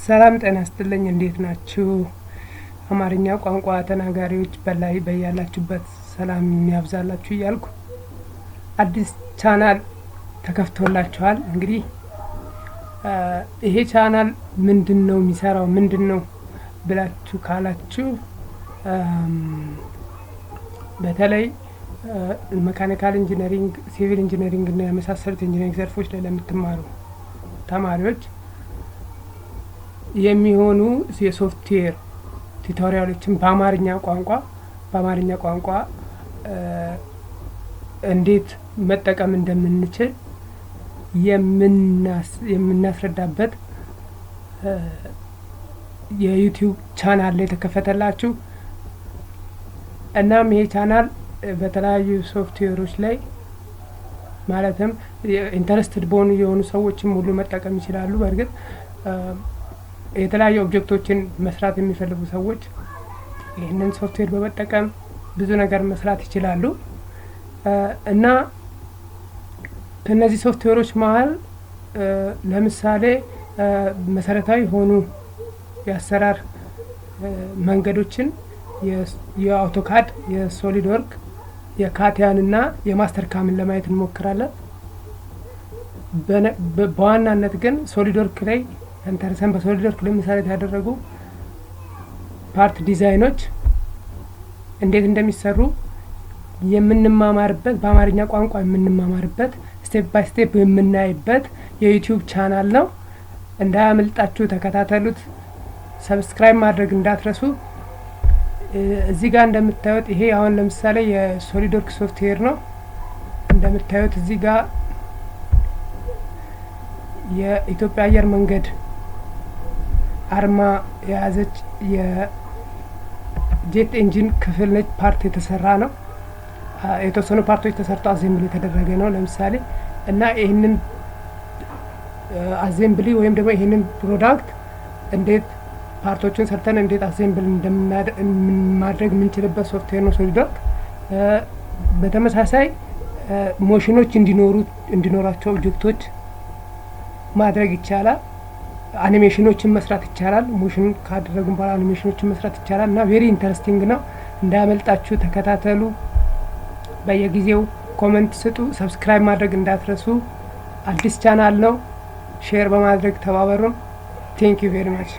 ሰላም ጤና ይስጥልኝ። እንዴት ናችሁ? አማርኛ ቋንቋ ተናጋሪዎች በላይ በያላችሁበት ሰላም የሚያብዛላችሁ እያልኩ አዲስ ቻናል ተከፍቶላችኋል። እንግዲህ ይሄ ቻናል ምንድነው የሚሰራው ምንድነው ብላችሁ ካላችሁ በተለይ ሜካኒካል ኢንጂነሪንግ፣ ሲቪል ኢንጂነሪንግ እና የመሳሰሉት ኢንጂነሪንግ ዘርፎች ላይ ለምትማሩ ተማሪዎች የሚሆኑ የሶፍትዌር ቱቶሪያሎችን በአማርኛ ቋንቋ እንዴት መጠቀም እንደምንችል የምናስረዳበት የዩቲዩብ ቻናል ላይ ተከፈተላችሁ። እናም ይሄ ቻናል በተለያዩ ሶፍትዌሮች ላይ ማለትም ኢንተረስትድ በሆኑ የሆኑ ሰዎችም ሁሉ መጠቀም ይችላሉ። በእርግጥ የተለያዩ ኦብጀክቶችን መስራት የሚፈልጉ ሰዎች ይህንን ሶፍትዌር በመጠቀም ብዙ ነገር መስራት ይችላሉ። እና ከነዚህ ሶፍትዌሮች መሀል ለምሳሌ መሰረታዊ ሆኑ የአሰራር መንገዶችን የአውቶካድ፣ የሶሊድወርክ፣ የካቲያን እና የማስተርካምን ለማየት እንሞክራለን። በዋናነት ግን ሶሊድወርክ ላይ ተንተርሰን በሶሊድወርክ ላይ መሰረት ያደረጉ ፓርት ዲዛይኖች እንዴት እንደሚሰሩ የምንማማርበት በአማርኛ ቋንቋ የምንማማርበት ስቴፕ ባይ ስቴፕ የምናይበት የዩቲዩብ ቻናል ነው። እንዳያመልጣችሁ ተከታተሉት። ሰብስክራይብ ማድረግ እንዳትረሱ። እዚህ ጋር እንደምታዩት ይሄ አሁን ለምሳሌ የሶሊድወርክ ሶፍትዌር ነው። እንደምታዩት እዚህ ጋር የኢትዮጵያ አየር መንገድ አርማ የያዘች የጄት ኢንጂን ክፍል ነች። ፓርት የተሰራ ነው። የተወሰኑ ፓርቶች ተሰርተው አሴምብሊ የተደረገ ነው ለምሳሌ። እና ይህንን አሴምብሊ ወይም ደግሞ ይህንን ፕሮዳክት እንዴት ፓርቶችን ሰርተን እንዴት አሴምብል ማድረግ የምንችልበት ሶፍትዌር ነው ሶሊድወርክ። በተመሳሳይ ሞሽኖች እንዲኖራቸው ኦብጀክቶች ማድረግ ይቻላል። አኒሜሽኖችን መስራት ይቻላል። ሞሽን ካደረጉ በኋላ አኒሜሽኖችን መስራት ይቻላል። እና ቬሪ ኢንተረስቲንግ ነው። እንዳያመልጣችሁ ተከታተሉ። በየጊዜው ኮሜንት ስጡ። ሰብስክራይብ ማድረግ እንዳትረሱ። አዲስ ቻናል ነው። ሼር በማድረግ ተባበሩን። ቴንክ ዩ ቬሪ ማች